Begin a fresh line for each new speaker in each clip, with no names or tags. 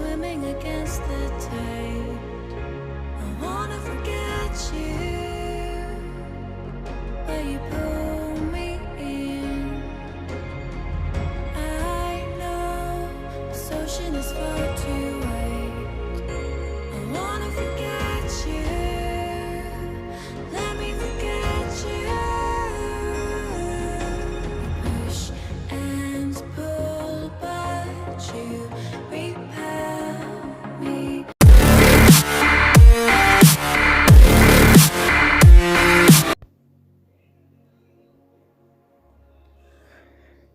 swimming against the tide. I wanna forget you, but you pull me in. I know this ocean is far too wide. I wanna forget you. Let me forget you. Push and pull, but you repel me.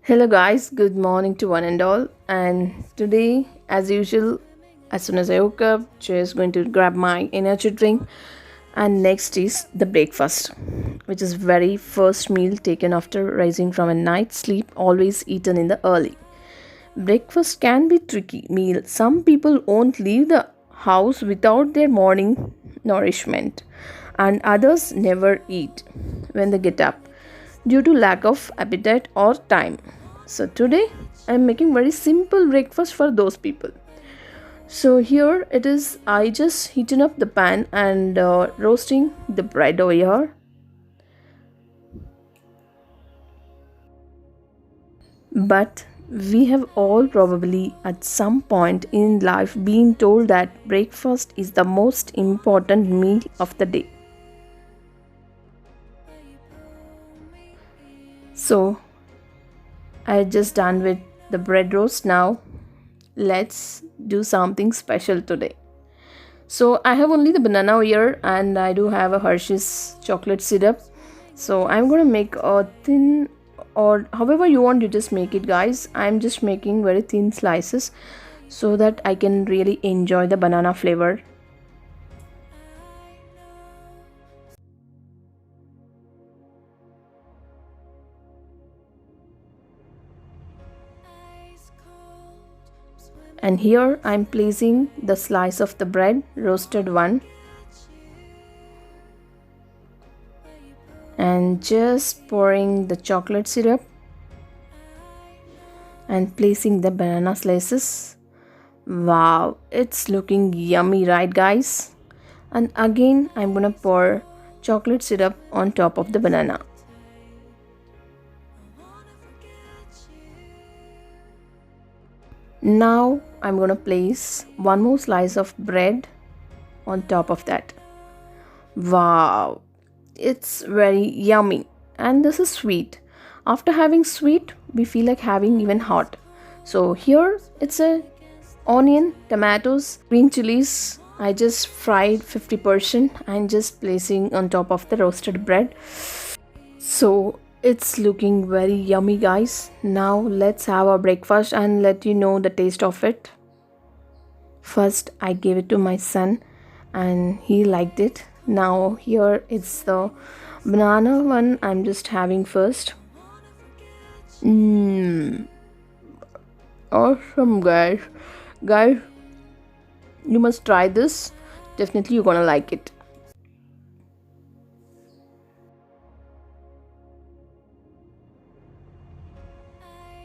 Hello guys, good morning to one and all. And today, as usual, as soon as I woke up, just going to grab my energy drink. And next is the breakfast, which is very first meal taken after rising from a night's sleep, always eaten in the early. Breakfast can be tricky meal. Some people won't leave the house without their morning nourishment, and others never eat when they get up due to lack of appetite or time. So today I am making very simple breakfast for those people. So here it is. I just heating up the pan and roasting the bread over here. But we have all probably at some point in life been told that breakfast is the most important meal of the day. So I just done with the bread roast. Now let's do something special today. So I have only the banana here and I do have a Hershey's chocolate syrup. So I'm gonna make a thin, or however you want, you just make it guys. I'm just making very thin slices so that I can really enjoy the banana flavor.
Ice cold, swimming
And here I'm placing the slice of the bread, roasted one, and just pouring the chocolate syrup and placing the banana slices. Wow, it's looking yummy, right, guys? And again, I'm gonna pour chocolate syrup on top of the banana. Now, I'm gonna place one more slice of bread on top of that. Wow, it's very yummy, and this is sweet. After having sweet, we feel like having even hot. So here it's a onion, tomatoes, green chilies. I just fried 50% and just placing on top of the roasted bread. So it's looking very yummy, guys. Now let's have our breakfast and let you know the taste of it. First, I gave it to my son and he liked it. Now here it's the banana one I'm just having first. Mmm, awesome, guys. Guys, you must try this. Definitely, you're gonna like it.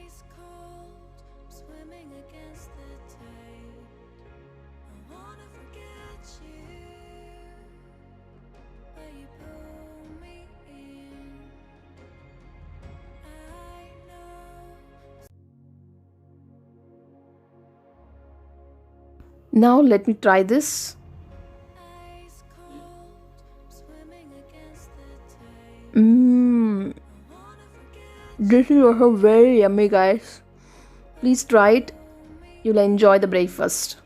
ice cold, swimming against the tide. I wanna forget you, but you pull me in. I know.
Now, let me try this.
Ice cold, swimming against the tide.
Mmm,
I wanna forget
this is also very yummy, guys. Please try it. You'll enjoy the breakfast.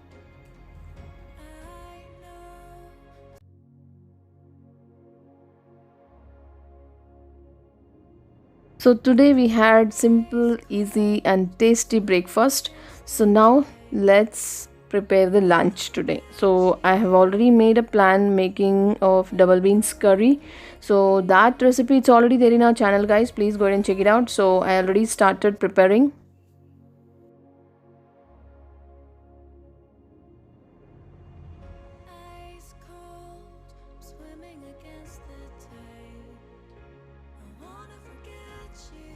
So today we had simple, easy and tasty breakfast. So now let's prepare the lunch today. So I have already made a plan making of double beans curry. So that recipe it's already there in our channel, guys. Please go ahead and check it out. So I already started preparing.
ice cold, swimming against the tide. I wanna forget you,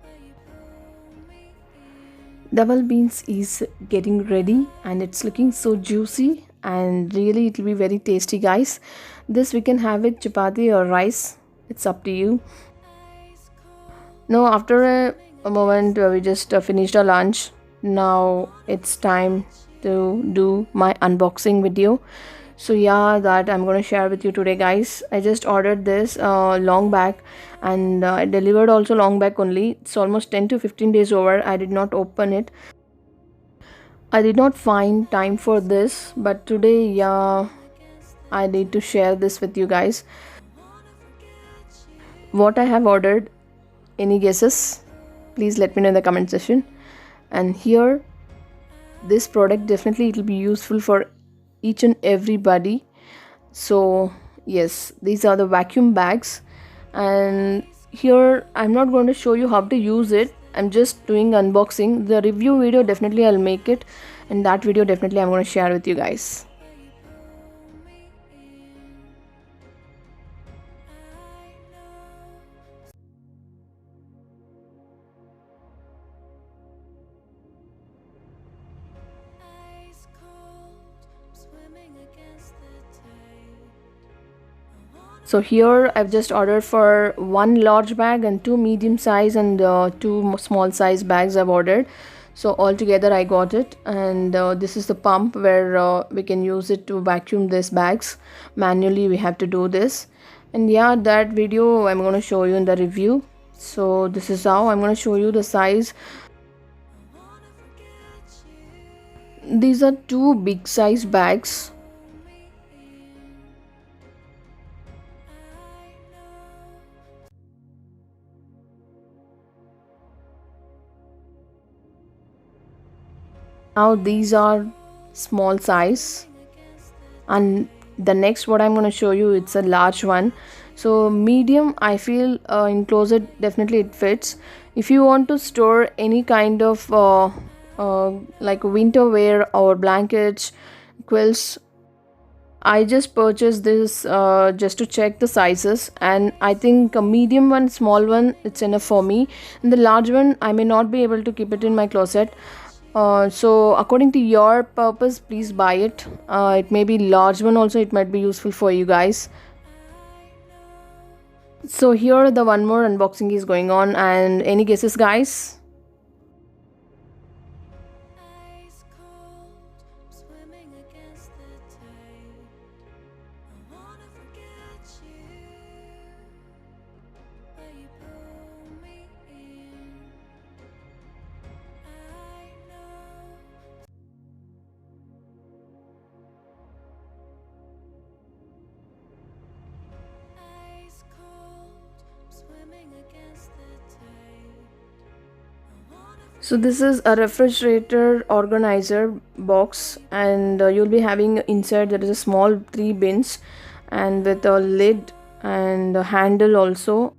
but you pull me in.
Double beans is getting ready and it's looking so juicy and really it will be very tasty, guys. This we can have with chapati or rice. It's up to you. Now after a moment we just finished our lunch. Now it's time to do my unboxing video. So yeah, that I'm gonna share with you today, guys. I just ordered this long back and I delivered also long back only. It's almost 10 to 15 days over. I did not open it. I did not find time for this, but today, yeah, I need to share this with you guys. What I have ordered, any guesses? Please let me know in the comment section. And here, this product definitely it will be useful for each and everybody. So yes, these are the vacuum bags, and here I'm not going to show you how to use it. I'm just doing unboxing. The review video definitely I'll make it, and that video definitely I'm going to share with you guys.
Ice cold, swimming against the tide.
So here I've just ordered for one large bag and two medium size and two small size bags I've ordered. So altogether I got it, and this is the pump where we can use it to vacuum these bags. Manually we have to do this, and yeah, that video I'm going to show you in the review. So this is how I'm going to show you the size. These are two big size bags. Now these are small size, and the next what I'm going to show you, it's a large one. So medium, I feel in closet definitely it fits. If you want to store any kind of like winter wear or blankets, quilts, I just purchased this just to check the sizes, and I think a medium one, small one, it's enough for me. And the large one, I may not be able to keep it in my closet. So according to your purpose, please buy it. It may be large one also, it might be useful for you guys. So here the one more unboxing is going on, and any guesses, guys?
Ice cold, swimming against the tide. I wanna forget you, but you pull me in. I know. Ice cold, swimming against the tide. I wanna
So this is a refrigerator organizer box, and you'll be having inside there is a small 3 bins and with a lid and a handle also.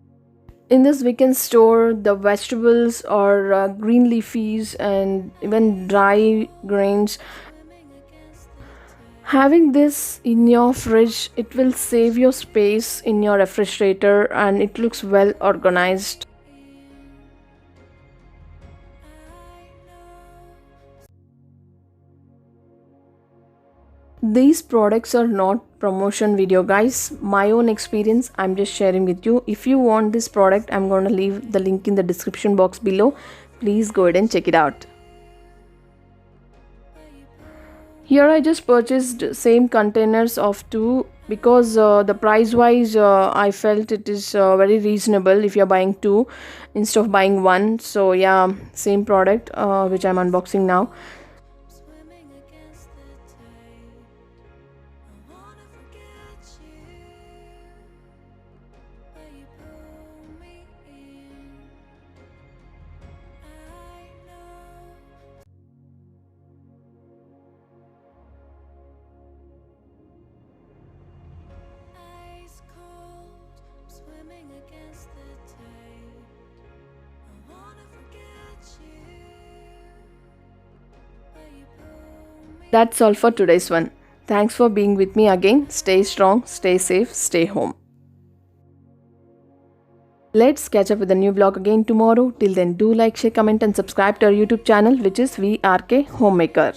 In this we can store the vegetables or green leafies and even dry grains. Having this in your fridge, it will save your space in your refrigerator and it looks well organized. These products are not promotion video, guys. My own experience I'm just sharing with you. If you want this product, I'm going to leave the link in the description box below. Please go ahead and check it out. Here I just purchased same containers of two because the price wise I felt it is very reasonable if you're buying two instead of buying one. So yeah, same product which I'm unboxing now.
swimming against the tide. I wanna forget you, but you pull me in. I know. Ice cold, swimming against the tide. I wanna forget you, but you pull me.
That's all for today's one. Thanks for being with me again. Stay strong, stay safe, stay home. Let's catch up with a new vlog again tomorrow. Till then, do like, share, comment, and subscribe to our YouTube channel, which is VRK Homemaker.